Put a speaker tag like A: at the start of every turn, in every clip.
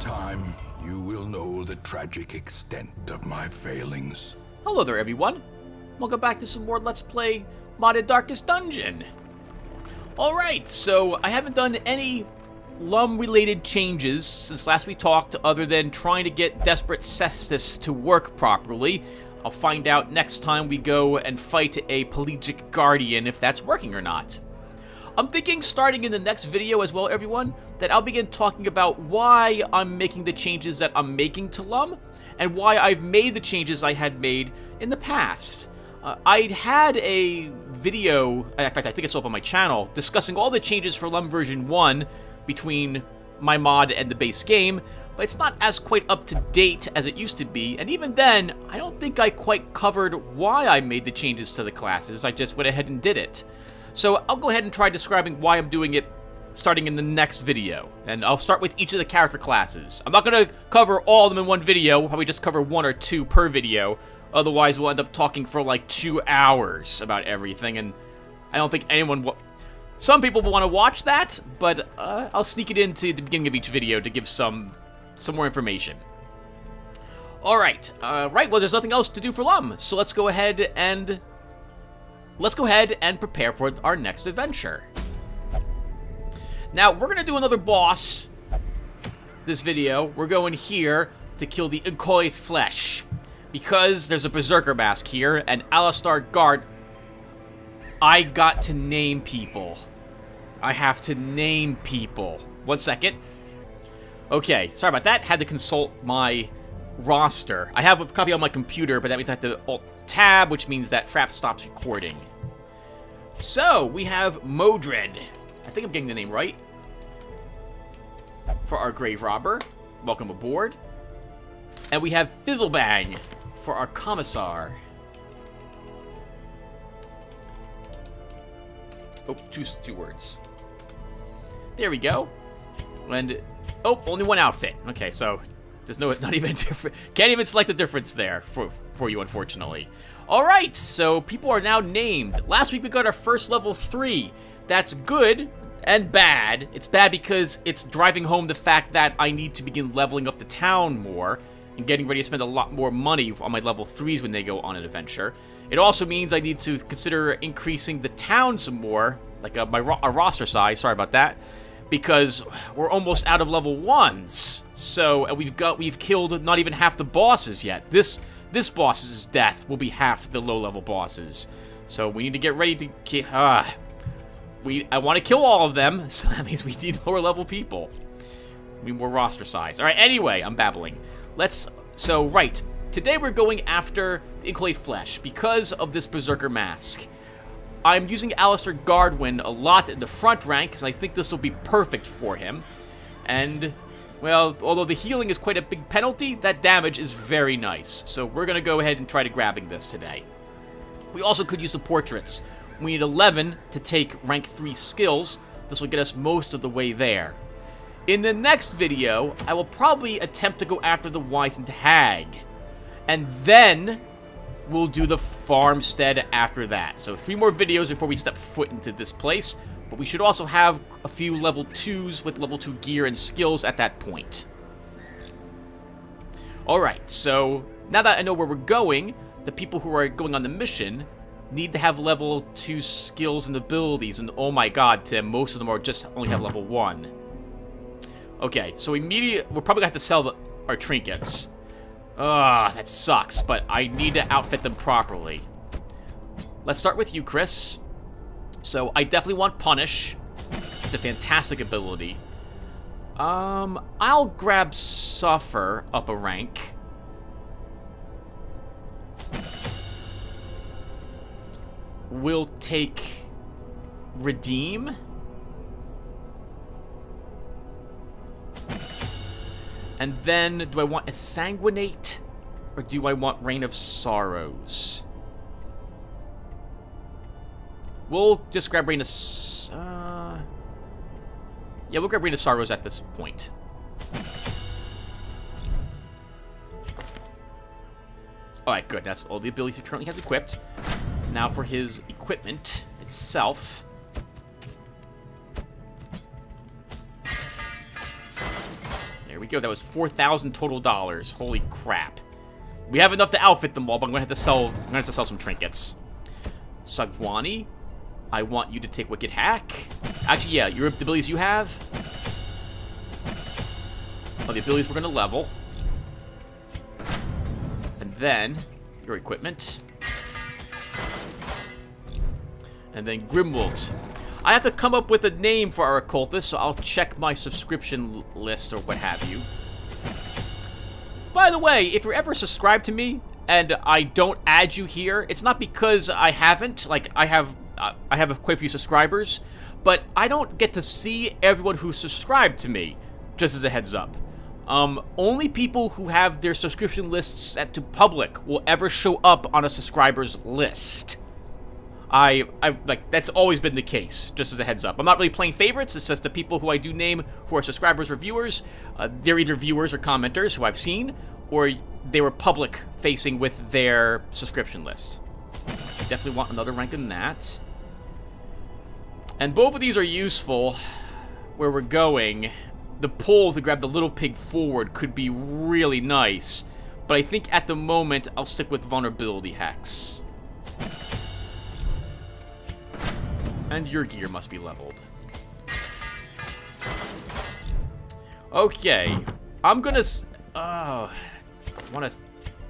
A: time, you will know the tragic extent of my failings.
B: Hello there, everyone. Welcome back to some more Let's Play Modded Darkest Dungeon. Alright, so I haven't done any LUNM-related changes since last we talked, other than trying to get Desperate Cestus to work properly. I'll find out next time we go and fight a Pelagic Guardian if that's working or not. I'm thinking, starting in the next video as well, everyone, that I'll begin talking about why I'm making the changes that I'm making to LUNM, and why I've made the changes I had made in the past. I'd had a video, in fact I think it's up on my channel, discussing all the changes for LUNM version 1 between my mod and the base game, but it's not as quite up to date as it used to be, and even then, I don't think I quite covered why I made the changes to the classes. I just went ahead and did it. So I'll go ahead and try describing why I'm doing it starting in the next video. And I'll start with each of the character classes. I'm not going to cover all of them in one video. We'll probably just cover one or two per video. Otherwise, we'll end up talking for like 2 hours about everything. And I don't think anyone will... Some people will want to watch that, but I'll sneak it into the beginning of each video to give some more information. Alright, well, there's nothing else to do for LUNM. So let's go ahead and prepare for our next adventure. Now, we're going to do another boss this video. We're going here to kill the Fleshy, because there's a Berserker Mask here, and Alistar Guard. I got to name people. I have to name people. 1 second. Okay, sorry about that. Had to consult my roster. I have a copy on my computer, but that means I have to Alt-Tab, which means that Fraps stops recording. So, we have Modred. I think I'm getting the name right. For our Grave Robber. Welcome aboard. And we have Fizzlebang for our Commissar. Oh, two words. There we go. And, oh, only one outfit. Okay, so there's not even different. Can't even select the difference there for you, unfortunately. All right, so people are now named. Last week we got our first level 3. That's good and bad. It's bad because it's driving home the fact that I need to begin leveling up the town more and getting ready to spend a lot more money on my level 3s when they go on an adventure. It also means I need to consider increasing the town some more, like our roster size. Sorry about that. Because we're almost out of level 1s. So, and we've killed not even half the bosses yet. This boss's death will be half the low-level bosses. So we need to get ready to kill... I want to kill all of them, so that means we need lower-level people. We need more roster size. Alright, anyway, I'm babbling. Right. Today we're going after the Fleshy because of this Berserker Mask. I'm using Alistar Guardwin a lot in the front rank, because I think this will be perfect for him. And, well, although the healing is quite a big penalty, that damage is very nice. So we're going to go ahead and try to grabbing this today. We also could use the portraits. We need 11 to take rank 3 skills. This will get us most of the way there. In the next video, I will probably attempt to go after the Wizened Hag. And then we'll do the farmstead after that. So 3 more videos before we step foot into this place. But we should also have a few level 2s with level 2 gear and skills at that point. Alright, so now that I know where we're going, the people who are going on the mission need to have level 2 skills and abilities. And oh my god, Tim, most of them are just only have level 1. Okay, so we're probably gonna have to sell our trinkets. That sucks, but I need to outfit them properly. Let's start with you, Chris. So, I definitely want Punish. It's a fantastic ability. I'll grab Suffer up a rank. We'll take Redeem. And then, do I want a Sanguinate, or do I want Reign of Sorrows? We'll just grab Reign of... yeah, we'll grab Reign of Sorrows at this point. Alright, good. That's all the abilities he currently has equipped. Now for his equipment itself. we go. That was 4,000 total dollars. Holy crap. We have enough to outfit them all, but I'm gonna have to sell some trinkets. Sagwani, I want you to take Wicked Hack. Actually, yeah, the abilities you have. Oh, the abilities we're gonna level. And then your equipment. And then Grimwald. I have to come up with a name for our occultist, so I'll check my subscription list or what have you. By the way, if you're ever subscribed to me and I don't add you here, it's not because I haven't. Like, I have quite a few subscribers, but I don't get to see everyone who's subscribed to me, just as a heads up. Only people who have their subscription lists set to public will ever show up on a subscriber's list. Like, that's always been the case, just as a heads up. I'm not really playing favorites, it's just the people who I do name who are subscribers or viewers. They're either viewers or commenters who I've seen, or they were public-facing with their subscription list. I definitely want another rank in that. And both of these are useful where we're going. The pull to grab the little pig forward could be really nice, but I think at the moment I'll stick with Vulnerability Hex. And your gear must be leveled. Okay. I'm gonna...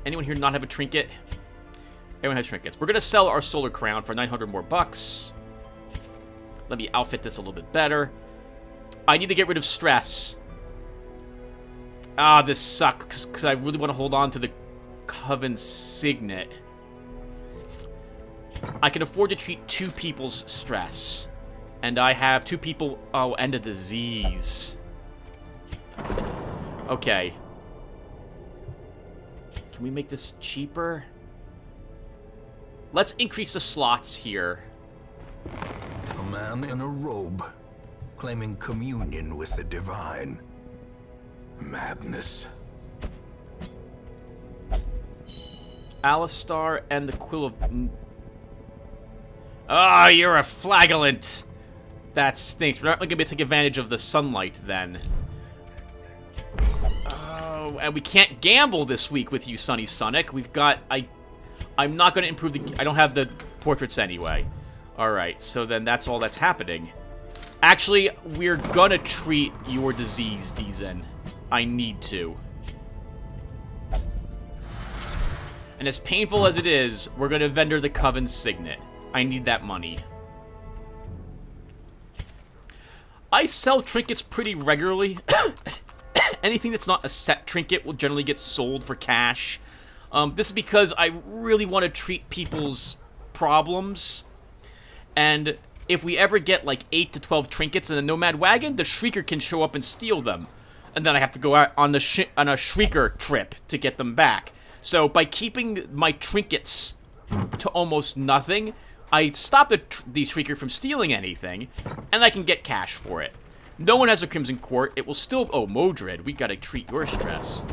B: Anyone here not have a trinket? Everyone has trinkets. We're gonna sell our Solar Crown for 900 more bucks. Let me outfit this a little bit better. I need to get rid of stress. This sucks, because I really want to hold on to the Coven Signet. I can afford to treat 2 people's stress. And I have 2 people... Oh, and a disease. Okay. Can we make this cheaper? Let's increase the slots here.
A: A man in a robe, claiming communion with the divine. Madness.
B: Alistar and the Quill of... Ah, you're a flagellant! That stinks. We're not going to be able to take advantage of the sunlight, then. Oh, and we can't gamble this week with you, Sunny Sonic. We've got... I'm not going to improve the... I don't have the portraits anyway. Alright, so then that's all that's happening. Actually, we're gonna treat your disease, Deezen. I need to. And as painful as it is, we're gonna vendor the Coven Signet. I need that money. I sell trinkets pretty regularly. Anything that's not a set trinket will generally get sold for cash. This is because I really want to treat people's problems. And if we ever get like 8 to 12 trinkets in a Nomad wagon, the Shrieker can show up and steal them. And then I have to go out on a Shrieker trip to get them back. So by keeping my trinkets to almost nothing, I stop the Shrieker from stealing anything, and I can get cash for it. No one has a Crimson Court. It will still... Oh, Modred, we gotta treat your stress.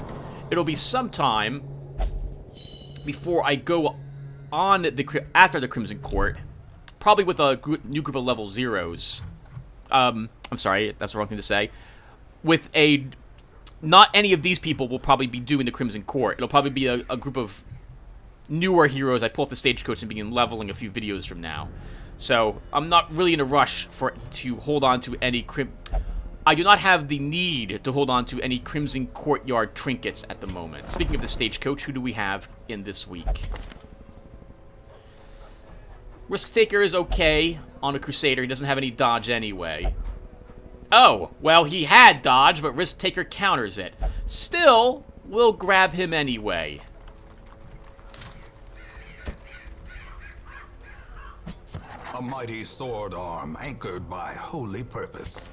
B: It'll be sometime before I go on after the Crimson Court, probably with a new group of level 0s. I'm sorry, that's the wrong thing to say. With a... Not any of these people will probably be doing the Crimson Court. It'll probably be a group of newer heroes I pull off the stagecoach and begin leveling a few videos from now. So, I'm not really in a rush to hold on to any I do not have the need to hold on to any Crimson Courtyard trinkets at the moment. Speaking of the stagecoach, who do we have in this week? Risk Taker is okay on a Crusader. He doesn't have any dodge anyway. Oh, well, he had dodge, but Risk Taker counters it. Still, we'll grab him anyway.
A: A mighty sword arm anchored by holy purpose.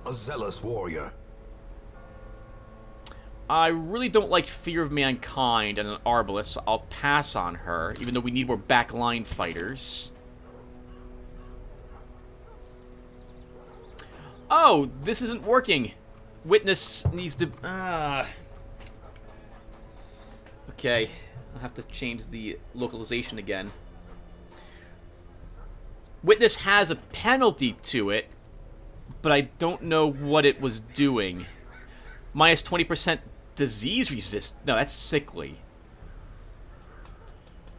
A: A zealous warrior.
B: I really don't like Fear of Mankind and an Arbalest, so I'll pass on her, even though we need more backline fighters. Oh, this isn't working. Witness needs to... Okay, I'll have to change the localization again. Witness has a penalty to it, but I don't know what it was doing. Minus 20% disease resist. No, that's sickly.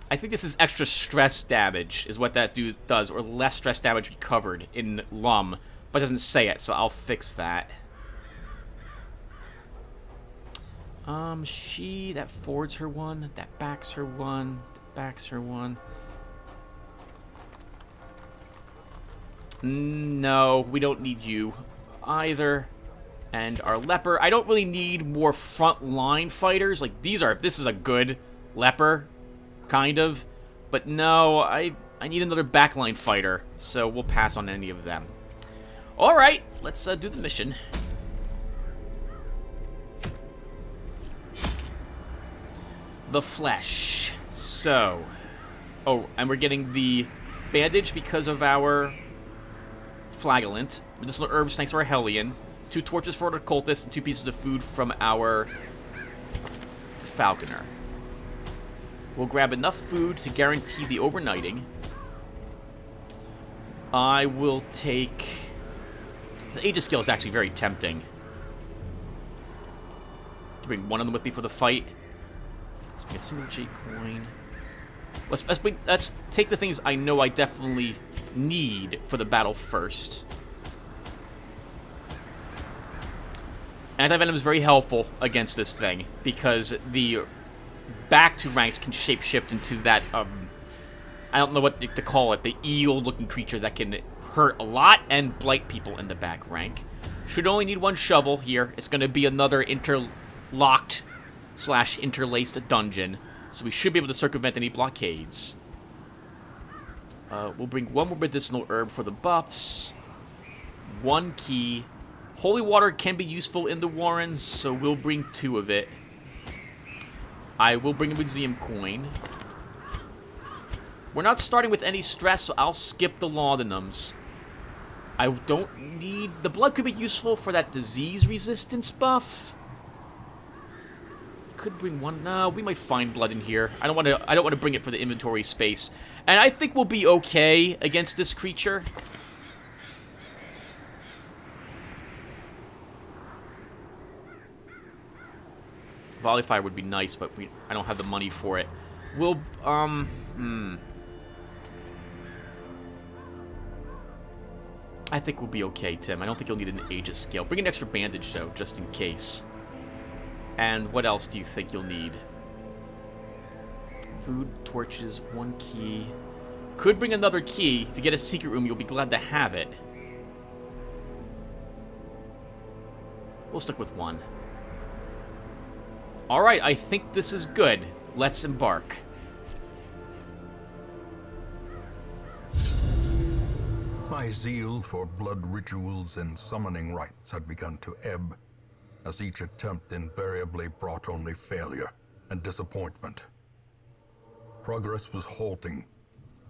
B: I think this is extra stress damage is what that does, or less stress damage recovered in LUM, but it doesn't say it, so I'll fix that. That forwards her one, that backs her one, that backs her one. No, we don't need you either. And our leper, I don't really need more front-line fighters. Like, this is a good leper, kind of. But no, I need another backline fighter, so we'll pass on any of them. Alright, let's do the mission. The Flesh. So, oh, and we're getting the bandage because of our flagellant. Medicinal herbs thanks to our Hellion. 2 torches for our cultist, and 2 pieces of food from our falconer. We'll grab enough food to guarantee the overnighting. I will take... The Aegis skill is actually very tempting. To bring one of them with me for the fight. Let's make a single J coin. Let's take the things I know I definitely need for the battle first. Anti-Venom is very helpful against this thing, because the back 2 ranks can shapeshift into that, I don't know what to call it, the eel-looking creature that can hurt a lot and blight people in the back rank. Should only need 1 shovel here. It's going to be another interlocked / interlaced dungeon, so we should be able to circumvent any blockades. We'll bring 1 more medicinal herb for the buffs, 1 key. Holy water can be useful in the Warrens, so we'll bring 2 of it. I will bring a museum coin. We're not starting with any stress, so I'll skip the laudanums. I don't need... The blood could be useful for that disease resistance buff. Could bring 1. No, we might find blood in here. I don't want to bring it for the inventory space. And I think we'll be okay against this creature. Volley fire would be nice, but I don't have the money for it. We'll, I think we'll be okay, Tim. I don't think you'll need an Aegis skill. Bring an extra bandage, though, just in case. And what else do you think you'll need? Food, torches, 1 key. Could bring another key. If you get a secret room, you'll be glad to have it. We'll stick with 1. Alright, I think this is good. Let's embark.
A: My zeal for blood rituals and summoning rites had begun to ebb, as each attempt invariably brought only failure and disappointment. Progress was halting,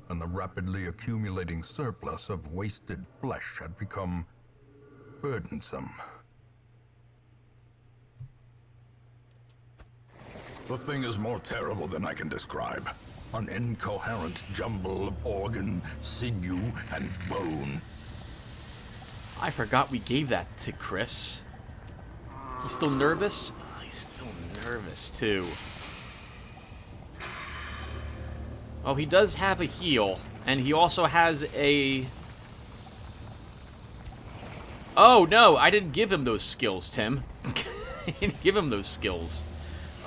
A: and the rapidly accumulating surplus of wasted flesh had become burdensome. The thing is more terrible than I can describe. An incoherent jumble of organ, sinew, and bone.
B: I forgot we gave that to Chris. He's still nervous? Oh, he's still nervous, too. Oh, he does have a heal. And he also has a... Oh, no, I didn't give him those skills, Tim. I didn't give him those skills.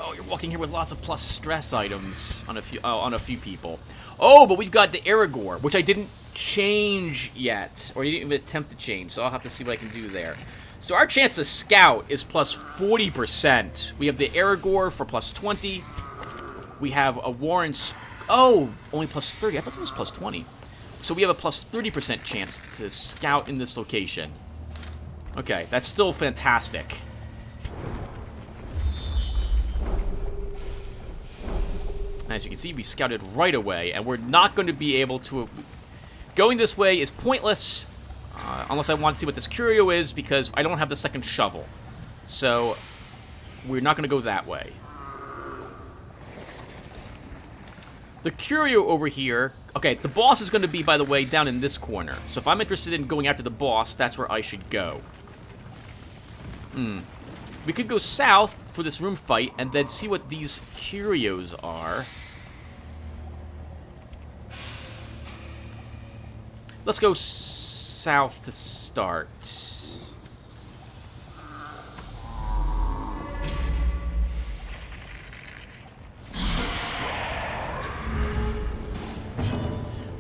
B: Oh, you're walking here with lots of plus stress items on a few people. Oh, but we've got the Aragorn, which I didn't change yet, or didn't even attempt to change, so I'll have to see what I can do there. So our chance to scout is plus 40%. We have the Aragorn for plus 20. We have a Warren... Oh, only plus 30. I thought it was plus 20. So we have a plus 30% chance to scout in this location. Okay, that's still fantastic. As you can see, we scouted right away, and we're not going to be able to... Going this way is pointless, unless I want to see what this curio is, because I don't have the second shovel. So, we're not going to go that way. The curio over here... Okay, the boss is going to be, by the way, down in this corner. So if I'm interested in going after the boss, that's where I should go. We could go south for this room fight and then see what these curios are. Let's go south to start.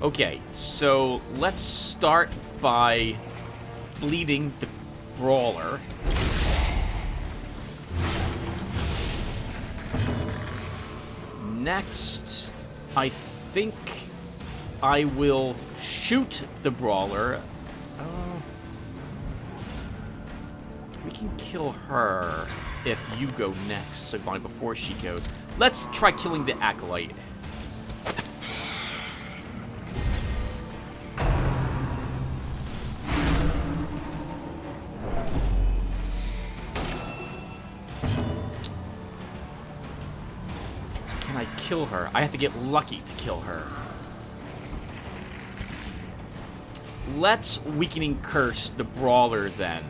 B: Okay, so let's start by bleeding the brawler. Next, I think I will shoot the brawler. We can kill her if you go next, Sigvani, before she goes. Let's try killing the acolyte. Can I kill her? I have to get lucky to kill her. Let's Weakening Curse the brawler then.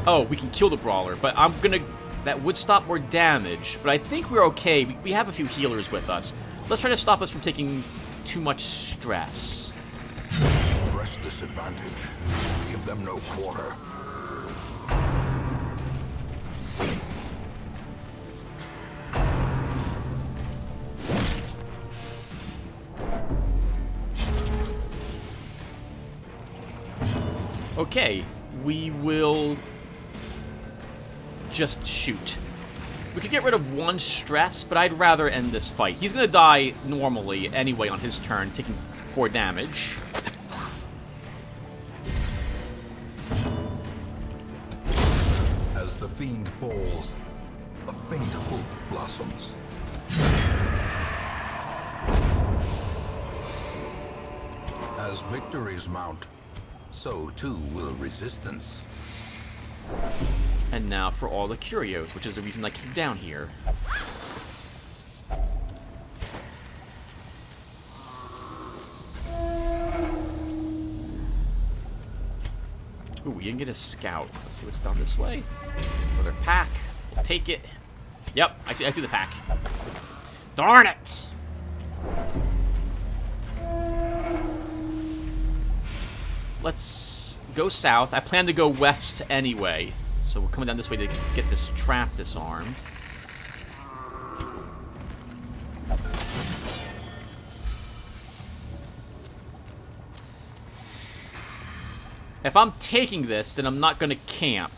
B: Oh, we can kill the brawler, but I'm gonna... That would stop more damage, but I think we're okay. We have a few healers with us. Let's try to stop us from taking too much stress.
A: Press this advantage. Give them no quarter.
B: Okay, we will just shoot. We could get rid of one stress, but I'd rather end this fight. He's gonna die normally anyway on his turn, taking 4 damage.
A: As the fiend falls, a faint hope blossoms. As victories mount, so too will resistance.
B: And now for all the curios, which is the reason I came down here. Ooh, we didn't get a scout. Let's see what's down this way. Another pack. We'll take it. Yep, I see the pack. Darn it! Let's go south. I plan to go west anyway. So we're coming down this way to get this trap disarmed. If I'm taking this, then I'm not going to camp.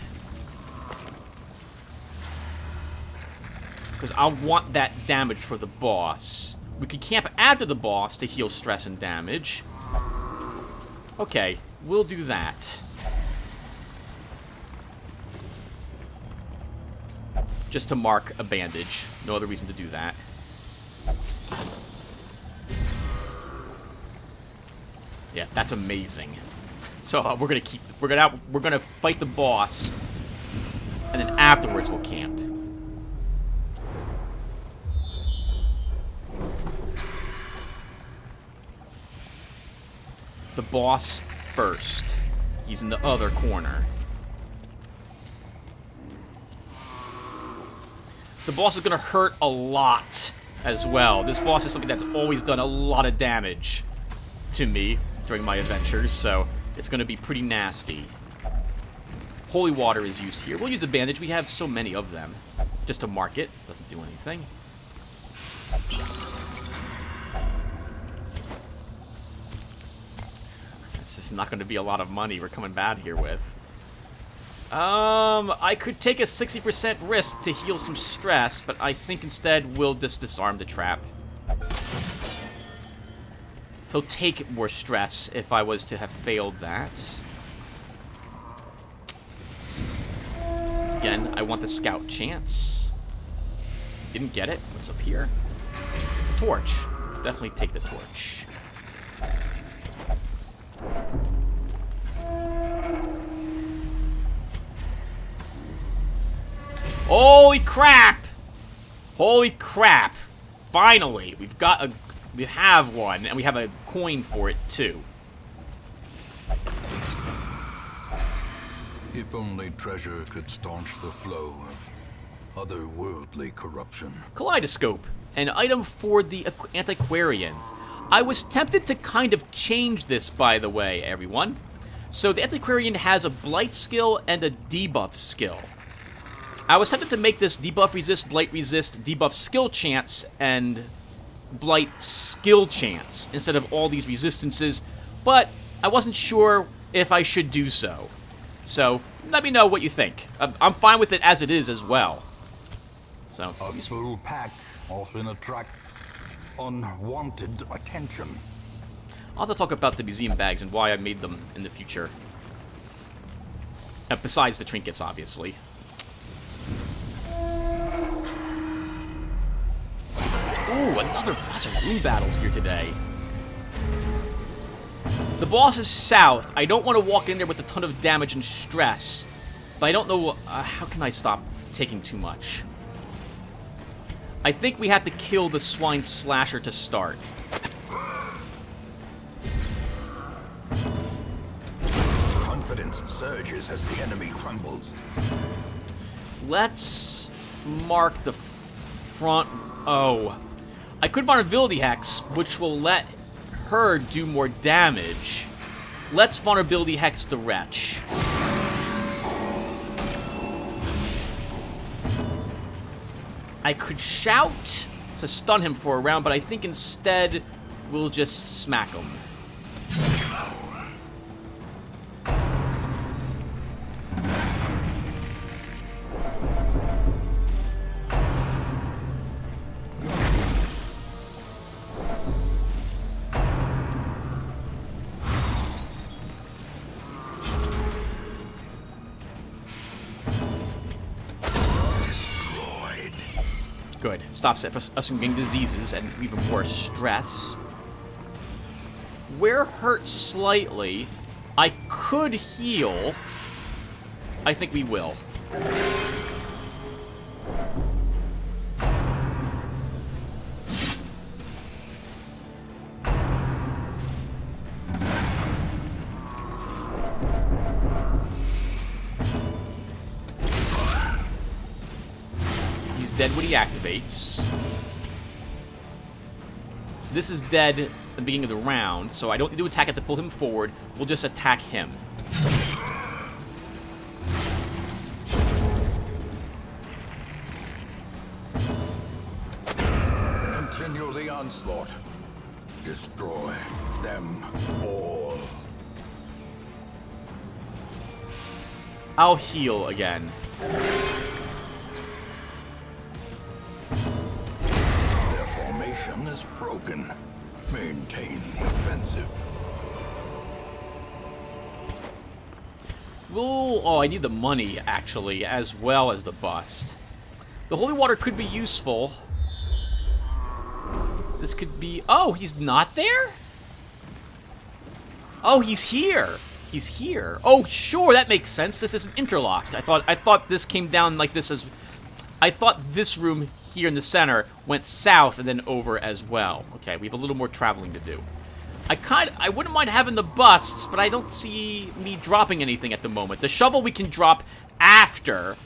B: Because I want that damage for the boss. We could camp after the boss to heal stress and damage. Okay, we'll do that. Just to mark a bandage. No other reason to do that. Yeah, that's amazing. So we're gonna fight the boss, and then afterwards we'll camp. The boss first. He's in the other corner. The boss is gonna hurt a lot as well. This boss is something that's always done a lot of damage to me during my adventures, so it's gonna be pretty nasty. Holy water is used here. We'll use a bandage. We have so many of them. Just to mark it. Doesn't do anything. This is not gonna be a lot of money we're coming bad here with. I could take a 60% risk to heal some stress, but I think instead we'll just disarm the trap. He'll take more stress if I was to have failed that. Again, I want the scout chance. Didn't get it. What's up here? Torch. Definitely take the torch. Holy crap! Holy crap! Finally, we have one, and we have a coin for it too.
A: If only treasure could staunch the flow of otherworldly corruption.
B: Kaleidoscope, an item for the antiquarian. I was tempted to kind of change this, by the way, everyone. So the antiquarian has a blight skill and a debuff skill. I was tempted to make this debuff resist, blight resist, debuff skill chance, and blight skill chance instead of all these resistances, but I wasn't sure if I should do so. So let me know what you think. I'm fine with it as it is as well. So
A: A full pack often attracts unwanted attention.
B: I'll have to talk about the museum bags and why I made them in the future. Besides the trinkets, obviously. Ooh, lots of rune battles here today. The boss is south. I don't want to walk in there with a ton of damage and stress. But I don't know, how can I stop taking too much? I think we have to kill the swine slasher to start.
A: Confidence surges as the enemy crumbles.
B: Let's mark the front. Oh. I could vulnerability hex, which will let her do more damage. Let's vulnerability hex the wretch. I could shout to stun him for a round, but I think instead we'll just smack him. Good. Stops us from getting diseases and even more stress. We're hurt slightly. I could heal. I think we will. Dead when he activates. This is dead at the beginning of the round, so I don't need to attack it to pull him forward. We'll just attack him.
A: Continue the onslaught. Destroy them all.
B: I'll heal again.
A: Is broken. Maintain the offensive.
B: Ooh, oh, I need the money, actually, as well as the bust. The holy water could be useful. This could be... Oh, he's not there? Oh, he's here. He's here. Oh, sure, that makes sense. This isn't interlocked. I thought this came down like this as... I thought this room here in the center went south and then over as well. Okay, we have a little more traveling to do. I wouldn't mind having the busts, but I don't see me dropping anything at the moment. The shovel we can drop after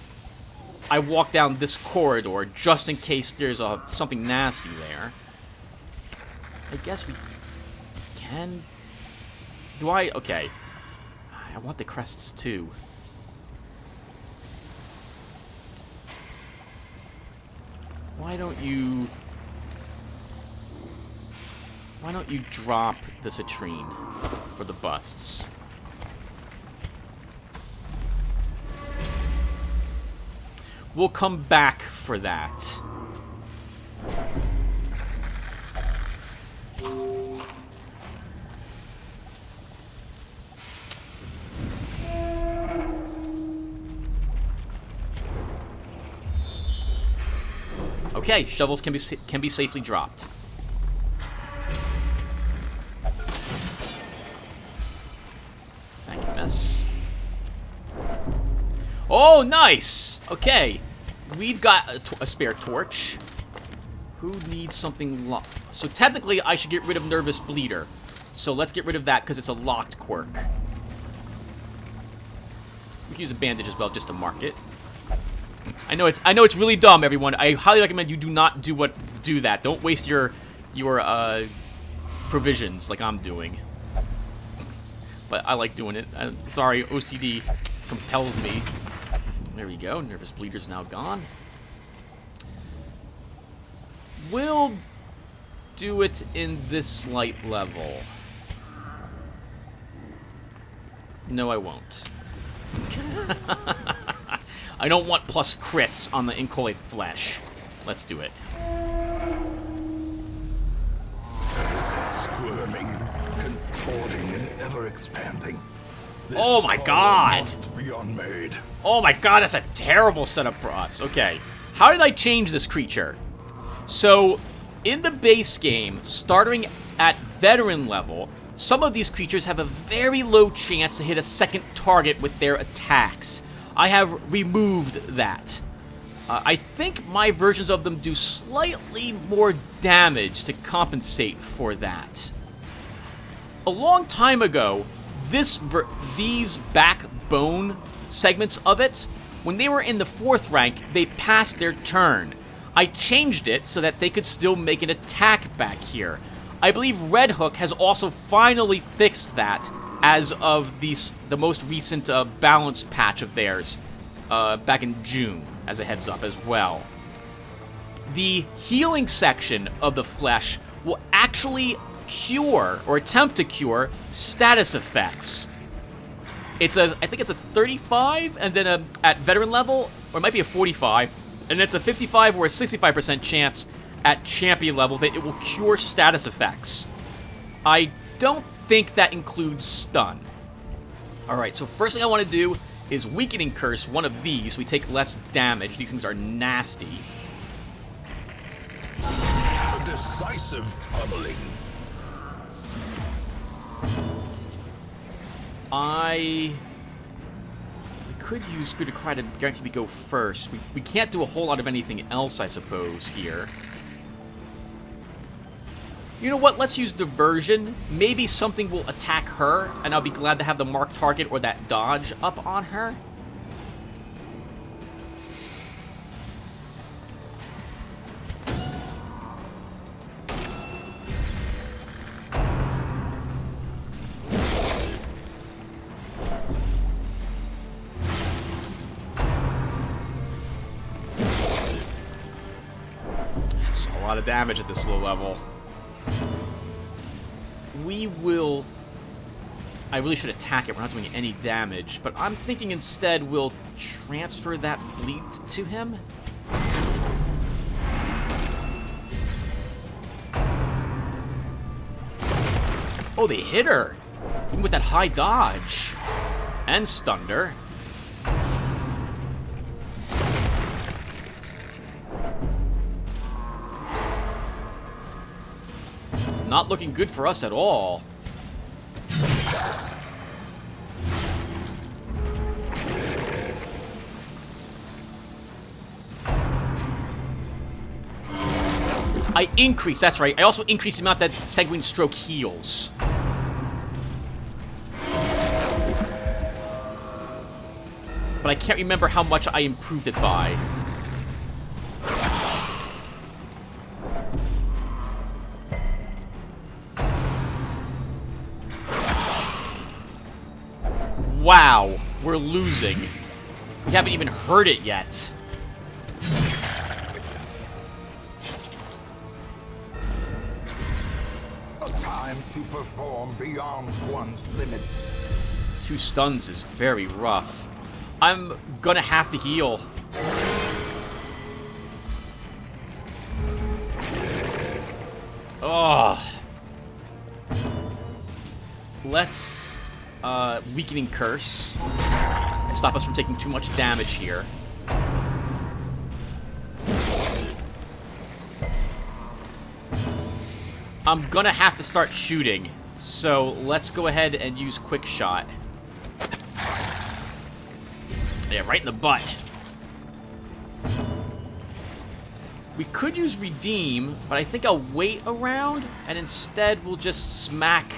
B: I walk down this corridor, just in case there's something nasty there. I guess we can... Do I... Okay. I want the crests too. Why don't you drop the citrine for the busts? We'll come back for that. Okay, shovels can be safely dropped. Thank you, miss. Oh, nice! Okay, we've got a spare torch. Who needs something locked? So technically, I should get rid of Nervous Bleeder. So let's get rid of that because it's a locked quirk. We can use a bandage as well just to mark it. I know it's really dumb, everyone. I highly recommend you do not do that. Don't waste your provisions like I'm doing. But I like doing it. Sorry, OCD compels me. There we go. Nervous bleeder's now gone. We'll do it in this slight level. No, I won't. I don't want plus crits on the Incolate Flesh. Let's do it.
A: Squirming, contorting, and ever expanding. This
B: Oh my god!
A: Must be unmade.
B: Oh my god, that's a terrible setup for us. Okay. How did I change this creature? So, in the base game, starting at veteran level, some of these creatures have a very low chance to hit a second target with their attacks. I have removed that. I think my versions of them do slightly more damage to compensate for that. A long time ago, these backbone segments of it, when they were in the 4th rank, they passed their turn. I changed it so that they could still make an attack back here. I believe Red Hook has also finally fixed that as of the most recent balance patch of theirs back in June, as a heads up as well. The healing section of the Flesh will actually cure, or attempt to cure, status effects. I think it's a 35, and then at veteran level, or it might be a 45, and it's a 55 or a 65% chance at champion level that it will cure status effects. I don't think that includes stun. Alright, so first thing I want to do is Weakening Curse one of these. We take less damage. These things are nasty.
A: A decisive pummeling.
B: We could use Spirit of Cry to guarantee we go first. We can't do a whole lot of anything else, I suppose, here. You know what? Let's use Diversion. Maybe something will attack her, and I'll be glad to have the marked target or that dodge up on her. That's a lot of damage at this low level. We will... I really should attack it. We're not doing any damage. But I'm thinking instead we'll transfer that bleed to him. Oh, they hit her. Even with that high dodge. And stunned her. Not looking good for us at all. I increase, that's right. I also increase the amount that Sanguine Stroke heals. But I can't remember how much I improved it by. Wow, we're losing. We haven't even heard it yet.
A: A time to perform beyond one's limits.
B: 2 stuns is very rough. I'm gonna have to heal. Oh. Let's Weakening Curse to stop us from taking too much damage here. I'm gonna have to start shooting, so let's go ahead and use Quick Shot. Yeah, right in the butt. We could use Redeem, but I think I'll wait around, and instead we'll just smack...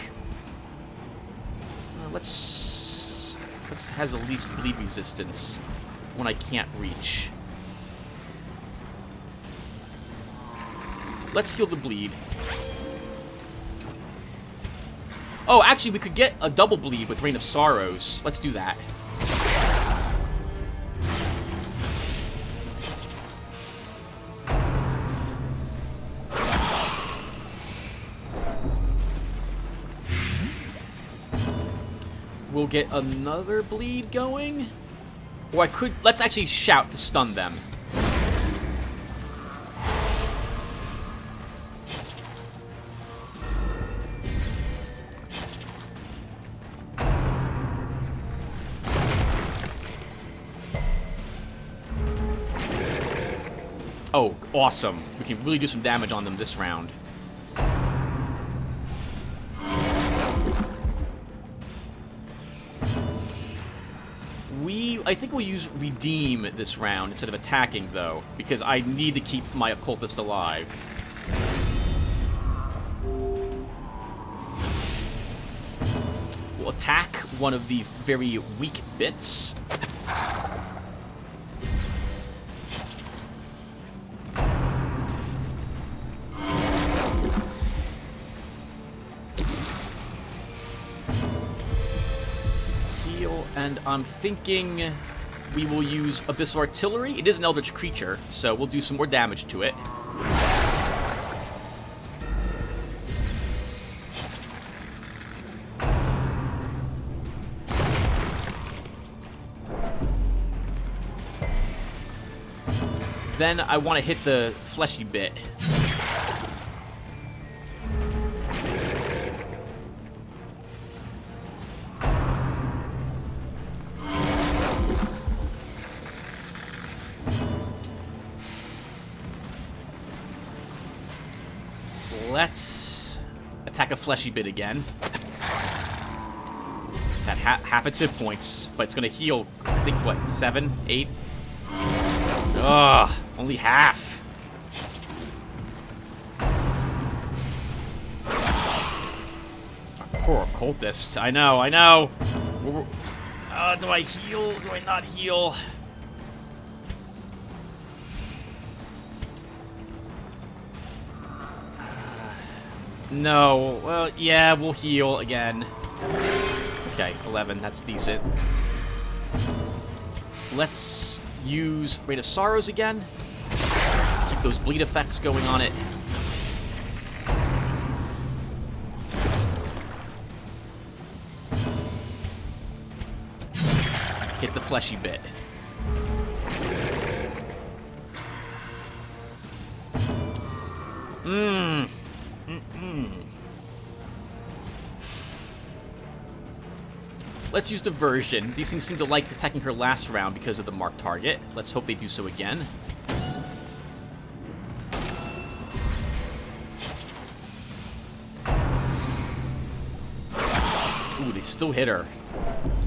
B: let's What has the least bleed resistance when I can't reach? Let's heal the bleed. Oh, actually, we could get a double bleed with Rain of Sorrows. Let's do that. We'll get another bleed going. Or I could... Let's actually shout to stun them. Oh, awesome. We can really do some damage on them this round. I think we'll use Redeem this round instead of attacking, though, because I need to keep my Occultist alive. We'll attack one of the very weak bits. And I'm thinking we will use Abyssal Artillery. It is an Eldritch creature, so we'll do some more damage to it. Then I want to hit the fleshy bit. Let's attack a fleshy bit again. It's at half its hit points, but it's going to heal, I think, what, 7, 8? Ugh, only half. Poor Occultist. I know, I know. Do I heal? Do I not heal? No. Well, yeah, we'll heal again. Okay, 11. That's decent. Let's use Rain of Sorrows again. Keep those bleed effects going on it. Hit the fleshy bit. Let's use Diversion. These things seem to like attacking her last round because of the marked target. Let's hope they do so again. Ooh, they still hit her.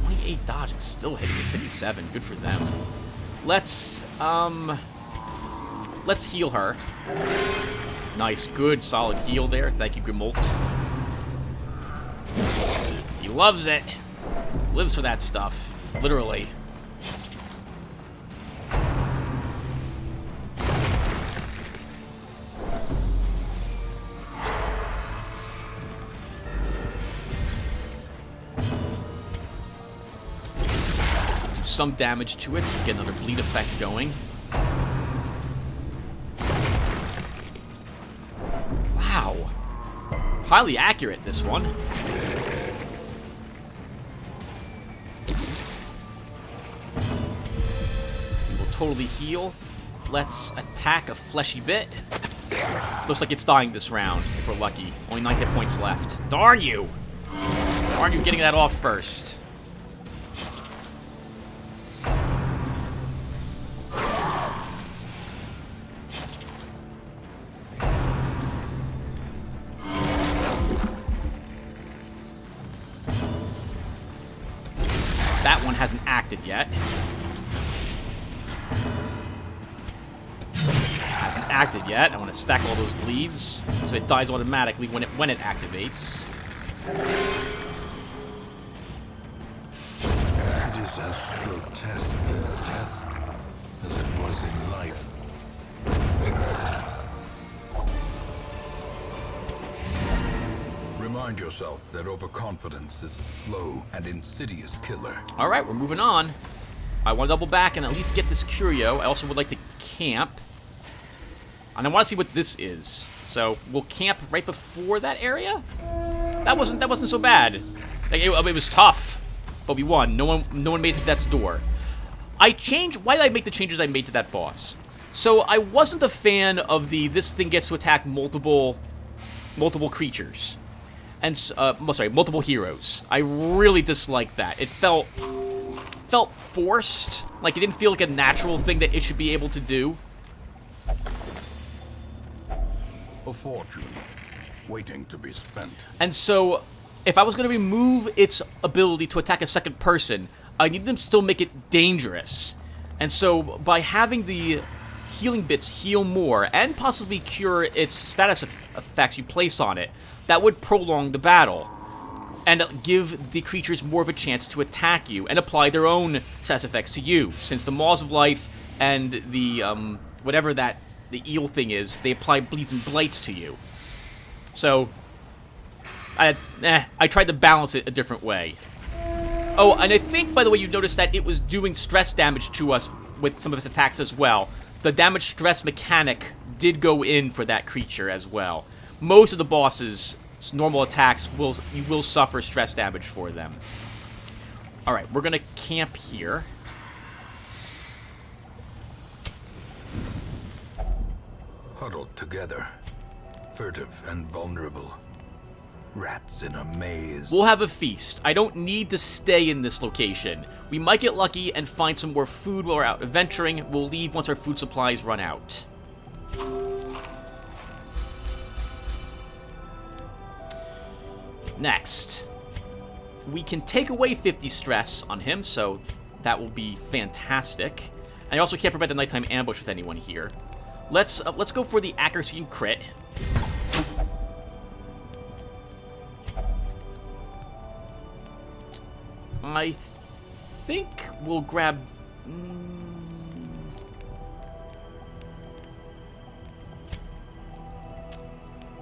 B: 28 dodge and still hitting at 57. Good for them. Let's heal her. Nice, good, solid heal there. Thank you, Grimolt. He loves it. Lives for that stuff. Literally. Do some damage to it. Get another bleed effect going. Wow. Highly accurate, this one. Totally heal. Let's attack a fleshy bit. Looks like it's dying this round, if we're lucky. Only 9 hit points left. Darn you! Darn you getting that off first. That one hasn't acted yet. Acted yet. I want to stack all those bleeds so it dies automatically when it activates.
A: is as grotesque in death as it was in life. Remind yourself that overconfidence is a slow and insidious killer.
B: All right, we're moving on. I want to double back and at least get this curio. I also would like to camp. And I want to see what this is. So we'll camp right before that area. That wasn't so bad. Like, it was tough, but we won. No one made it to death's door. Why did I make the changes I made to that boss? So I wasn't a fan of this thing gets to attack multiple creatures. And multiple heroes. I really disliked that. It felt forced. Like, it didn't feel like a natural thing that it should be able to do.
A: A fortune waiting to be spent.
B: And so, if I was going to remove its ability to attack a second person, I need them to still make it dangerous. And so, by having the healing bits heal more, and possibly cure its status effects you place on it, that would prolong the battle, and give the creatures more of a chance to attack you, and apply their own status effects to you, since the Maws of Life and the, whatever the eel thing is, they apply bleeds and blights to you. So, I tried to balance it a different way. Oh, and I think, by the way, you noticed that it was doing stress damage to us with some of its attacks as well. The damage stress mechanic did go in for that creature as well. Most of the bosses' normal attacks, you will suffer stress damage for them. Alright, we're going to camp here.
A: Huddled together, furtive and vulnerable. Rats in a maze.
B: We'll have a feast. I don't need to stay in this location. We might get lucky and find some more food while we're out adventuring. We'll leave once our food supplies run out. Next, we can take away 50 stress on him, so that will be fantastic. And I also can't prevent a nighttime ambush with anyone here. Let's go for the accuracy and crit. I think we'll grab...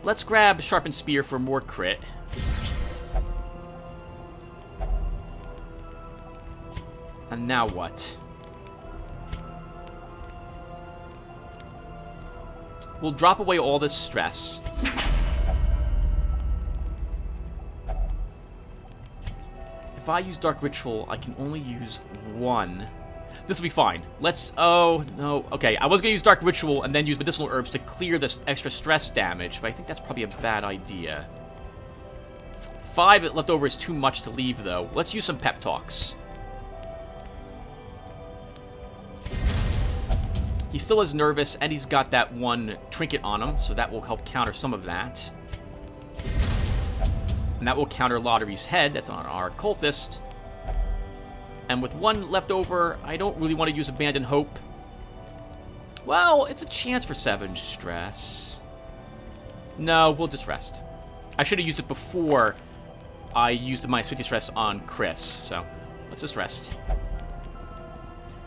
B: Let's grab Sharpened Spear for more crit. And now what? We'll drop away all this stress. If I use Dark Ritual, I can only use one. This will be fine. Oh, no. Okay, I was going to use Dark Ritual and then use medicinal herbs to clear this extra stress damage, but I think that's probably a bad idea. 5 left over is too much to leave, though. Let's use some pep talks. He still is nervous, and he's got that one trinket on him, so that will help counter some of that. And that will counter Lotaeri's head. That's on our cultist. And with one left over, I don't really want to use Abandon Hope. Well, it's a chance for 7 stress. No, we'll just rest. I should have used it before I used my 50 stress on Chris, so let's just rest.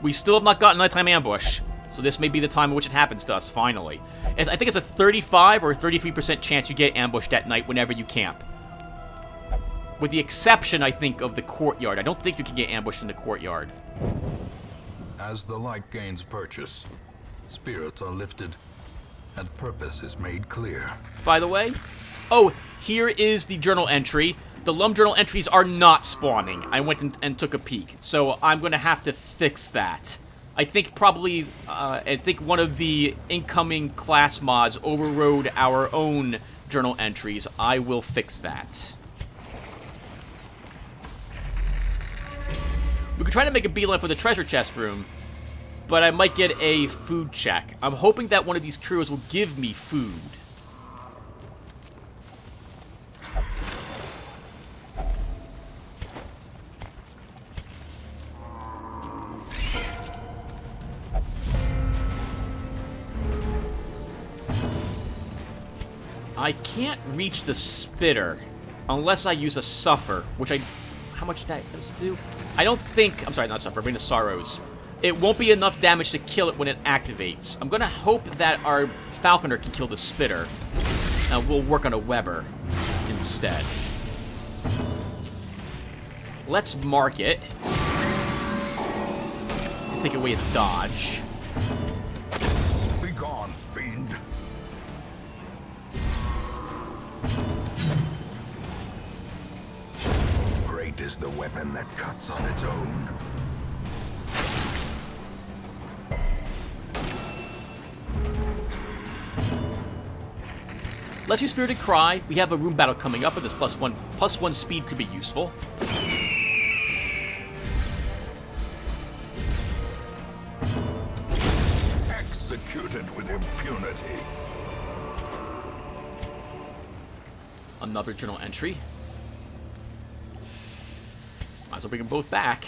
B: We still have not gotten Nighttime Ambush, so this may be the time in which it happens to us, finally. I think it's a 35 or a 33% chance you get ambushed at night whenever you camp. With the exception, I think, of the courtyard. I don't think you can get ambushed in the courtyard.
A: As the light gains purchase, spirits are lifted, and purpose is made clear.
B: By the way, oh, here is the journal entry. The LUNM journal entries are not spawning. I went and took a peek, so I'm going to have to fix that. I think probably, one of the incoming class mods overrode our own journal entries. I will fix that. We could try to make a beeline for the treasure chest room, but I might get a food check. I'm hoping that one of these curios will give me food. I can't reach the spitter unless I use a suffer, which I... how much that does do? I don't think... I'm sorry, not Suffer, Rain of Sorrows. It won't be enough damage to kill it when it activates. I'm going to hope that our Falconer can kill the Spitter. We'll work on a Weber instead. Let's mark it to take away its dodge.
A: Be gone, fiend. Great is the weapon that cuts on its own.
B: Let's use Spirited Cry. We have a room battle coming up, and this +1 speed could be useful.
A: Executed with impunity.
B: Another journal entry. Might as well bring them both back.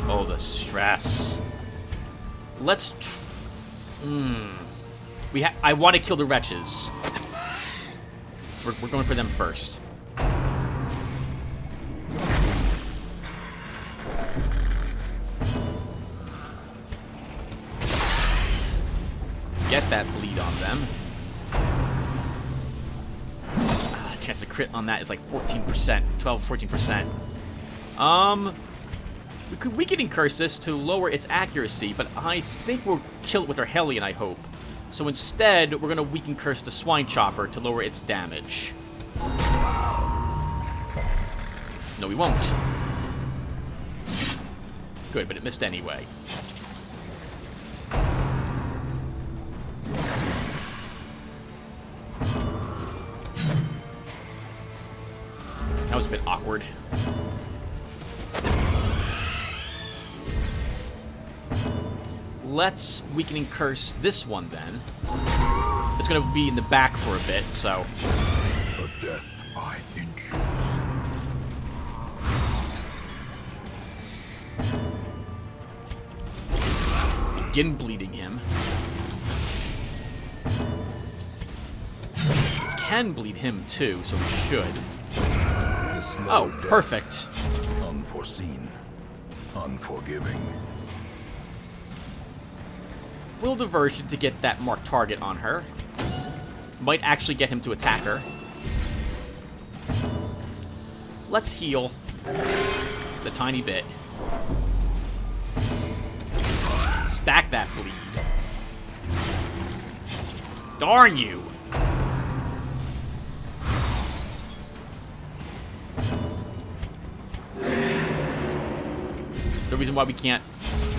B: Oh, the stress. Let's... I want to kill the wretches. So we're going for them first. Get that bleed on them. Chance to crit on that is like 14%. 12-14%. We could weakening curse this to lower its accuracy, but I think we'll kill it with our Hellion, I hope. So instead, we're going to weaken curse the Swine Chopper to lower its damage. No, we won't. Good, but it missed anyway. That was a bit awkward. Let's weakening curse this one then. It's going to be in the back for a bit, so.
A: A death by inches.
B: Begin bleeding him. Can bleed him too, so we should. Oh, perfect.
A: Unforeseen. Unforgiving.
B: Will diversion to get that marked target on her. Might actually get him to attack her. Let's heal the tiny bit. Stack that bleed. Darn you! The reason why we can't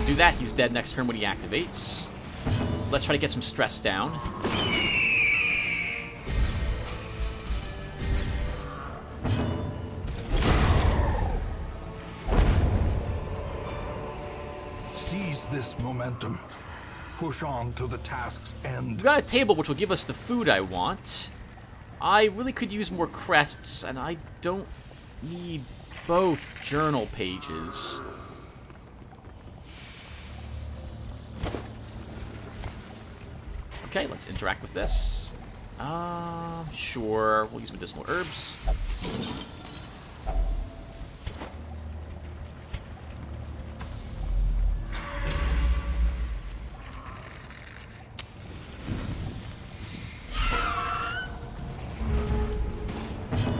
B: do that, he's dead next turn when he activates. Let's try to get some stress down.
A: Seize this momentum. Push on to the task's end.
B: We've got a table which will give us the food I want. I really could use more crests, and I don't need both journal pages. Okay, let's interact with this. Sure. We'll use medicinal herbs.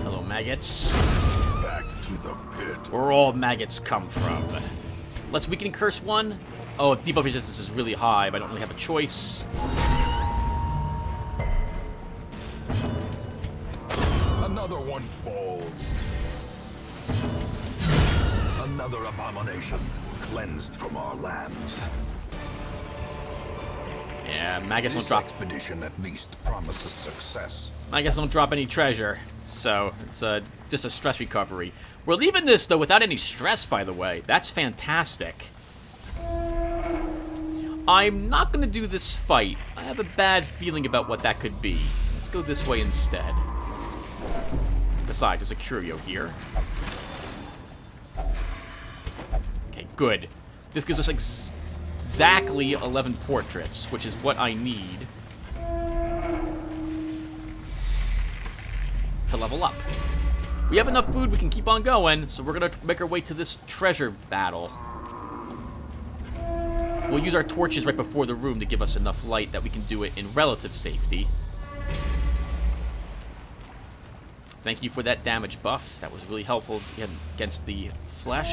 B: Hello, maggots.
A: Back to the pit.
B: Where all maggots come from. Let's weaken curse one. Oh, debuff resistance is really high, but I don't really have a choice.
A: Another one falls. Another abomination cleansed from our lands.
B: Yeah, maggots
A: This
B: don't drop.
A: expedition at least promises success.
B: Maggots don't drop any treasure, so it's just a stress recovery. We're leaving this though without any stress, by the way. That's fantastic. I'm not going to do this fight. I have a bad feeling about what that could be. Let's go this way instead. Besides, there's a curio here. Okay, good. This gives us exactly 11 portraits, which is what I need. to level up. We have enough food, we can keep on going, so we're gonna make our way to this treasure battle. We'll use our torches right before the room to give us enough light that we can do it in relative safety. Thank you for that damage buff. That was really helpful against the flesh.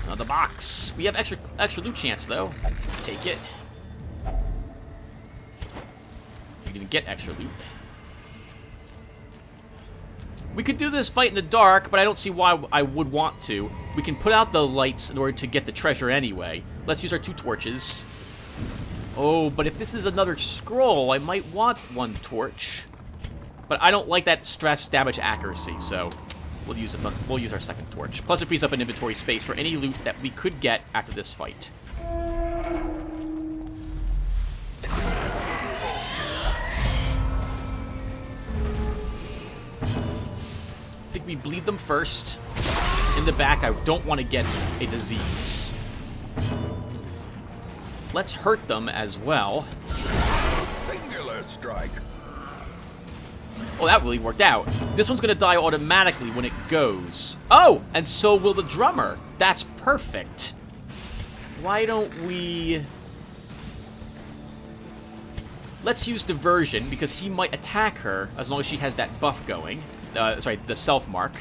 B: Another box. We have extra loot chance though. Take it. We didn't get extra loot. We could do this fight in the dark, but I don't see why I would want to. We can put out the lights in order to get the treasure anyway. Let's use our 2 torches. Oh, but if this is another scroll, I might want 1 torch. But I don't like that stress damage accuracy, so we'll use our 2nd torch. Plus it frees up an inventory space for any loot that we could get after this fight. I think we bleed them first. In the back, I don't want to get a disease. Let's hurt them as well.
A: Singular strike.
B: Oh, that really worked out. This one's going to die automatically when it goes. Oh, and so will the drummer. That's perfect. Why don't we... Let's use diversion, because he might attack her as long as she has that buff going. Sorry, the self-mark.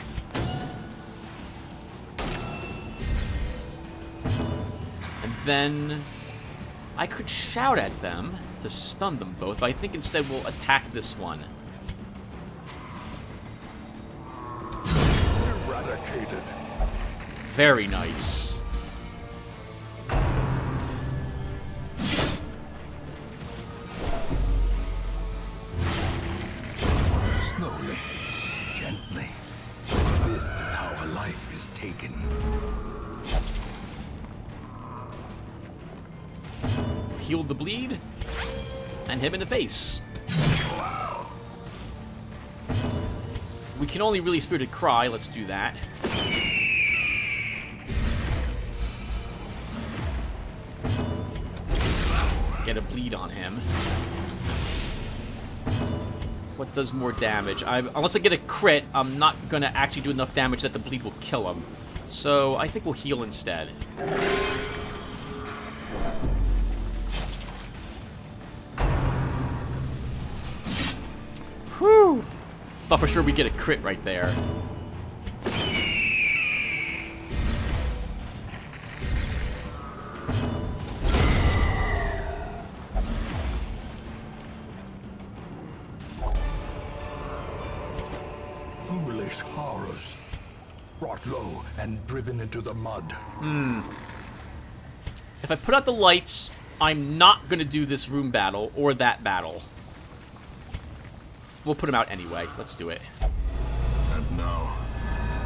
B: And then I could shout at them to stun them both, but I think instead we'll attack this one.
A: Eradicated.
B: Very nice.
A: Slowly, gently. This is how a life is taken.
B: Healed the bleed, and him in the face. We can only really Spirited Cry. Let's do that. Get a bleed on him. What does more damage? Unless I get a crit, I'm not going to actually do enough damage that the bleed will kill him. So I think we'll heal instead. Whew! Thought for sure we'd get a crit right there.
A: Foolish horrors. Brought low and driven into the mud.
B: If I put out the lights, I'm not going to do this room battle or that battle. We'll put them out anyway. Let's do it.
A: And now,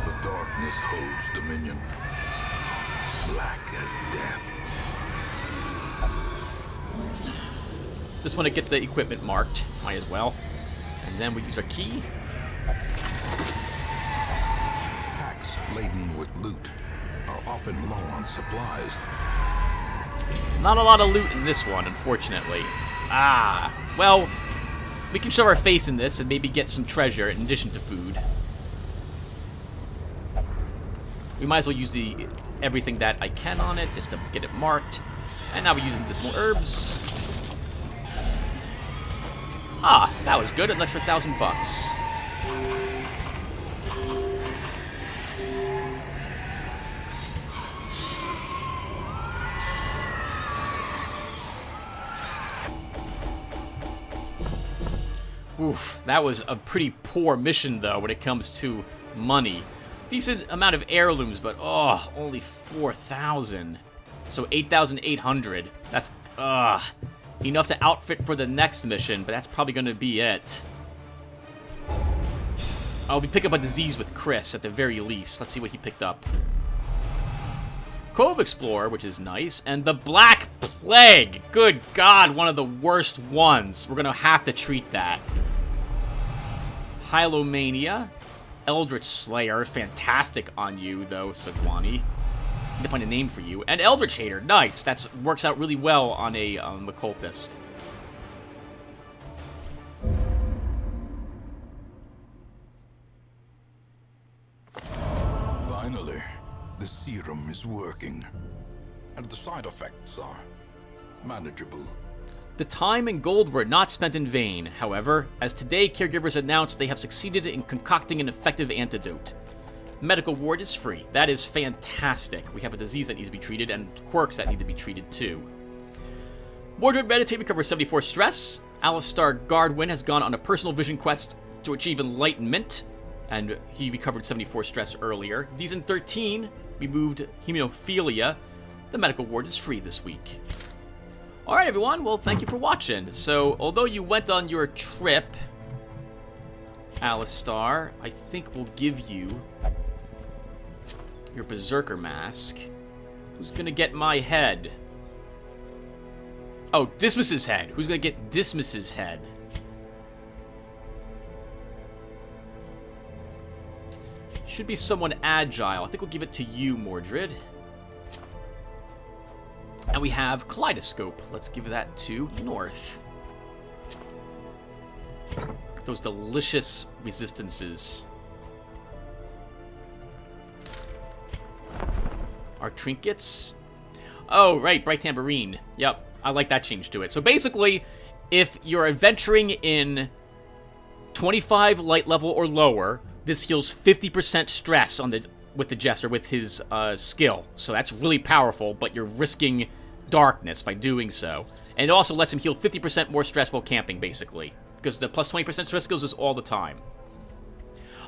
A: the darkness holds dominion. Black as death.
B: Just want to get the equipment marked. Might as well. And then we use our key.
A: Packs laden with loot are often low on supplies.
B: Not a lot of loot in this one, unfortunately. Ah, well, we can show our face in this and maybe get some treasure in addition to food. We might as well use everything that I can on it just to get it marked. And now we use medicinal herbs. Ah, that was good. An extra $1,000. Oof, that was a pretty poor mission, though, when it comes to money. Decent amount of heirlooms, but, oh, only 4,000. So 8,800. That's, enough to outfit for the next mission, but that's probably going to be it. I'll be pick up a disease with Chris, at the very least. Let's see what he picked up. Cove Explorer, which is nice, and the Black Plague. Good God, one of the worst ones. We're going to have to treat that. Hylomania. Eldritch Slayer. Fantastic on you, though, Sagwani. Need to find a name for you. And Eldritch Hater. Nice. That works out really well on a occultist.
A: Finally, the serum is working. And the side effects are manageable.
B: The time and gold were not spent in vain, however, as today caregivers announced they have succeeded in concocting an effective antidote. Medical ward is free. That is fantastic. We have a disease that needs to be treated and quirks that need to be treated too. Mordred Meditate recovers 74 stress. Alistar Gardwin has gone on a personal vision quest to achieve enlightenment, and he recovered 74 stress earlier. Deason 13 removed hemophilia. The medical ward is free this week. Alright everyone, well thank you for watching. So, although you went on your trip, Alistar, I think we'll give you your Berserker Mask. Who's gonna get my head? Oh, Dismas's head. Who's gonna get Dismas's head? Should be someone agile. I think we'll give it to you, Mordred. And we have Kaleidoscope. Let's give that to North. Those delicious resistances. Our trinkets. Oh, right, Bright Tambourine. Yep, I like that change to it. So basically, if you're adventuring in 25 light level or lower, this heals 50% stress on with the Jester with his skill. So that's really powerful, but you're risking darkness by doing so. And it also lets him heal 50% more stress while camping, basically. Because the plus 20% stress skills is all the time.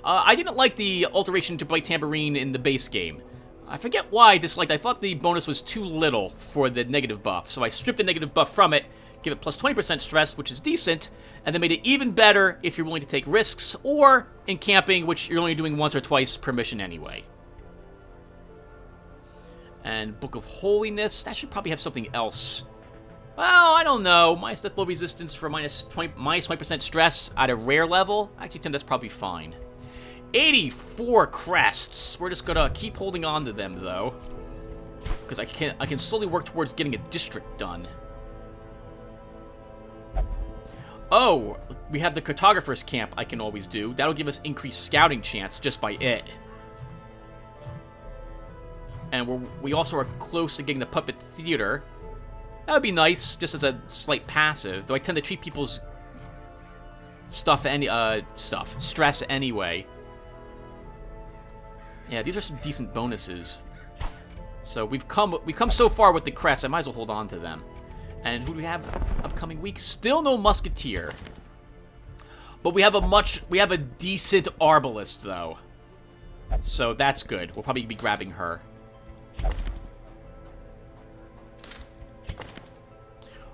B: I didn't like the alteration to Bright Tambourine in the base game. I forget why I disliked it. I thought the bonus was too little for the negative buff. So I stripped the negative buff from it, give it plus 20% stress, which is decent, and then made it even better if you're willing to take risks, or in camping, which you're only doing once or twice per mission anyway. And Book of Holiness, that should probably have something else. Well, I don't know. Minus death blow resistance for minus 20% stress at a rare level. Actually, Tim, that's probably fine. 84 crests. We're just gonna keep holding on to them, though. Because I can slowly work towards getting a district done. Oh, we have the Cartographer's Camp I can always do. That'll give us increased scouting chance just by it. And we also are close to getting the Puppet Theater. That would be nice, just as a slight passive. Though I tend to treat people's stress anyway. Yeah, these are some decent bonuses. So we've come so far with the crests. I might as well hold on to them. And who do we have upcoming week? Still no Musketeer. But we have a decent Arbalist though. So that's good. We'll probably be grabbing her.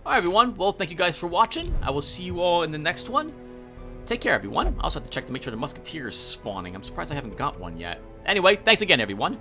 B: Alright everyone, well thank you guys for watching. I will see you all in the next one. Take care everyone. I also have to check to make sure the Musketeer is spawning. I'm surprised I haven't got one yet. Anyway, thanks again everyone.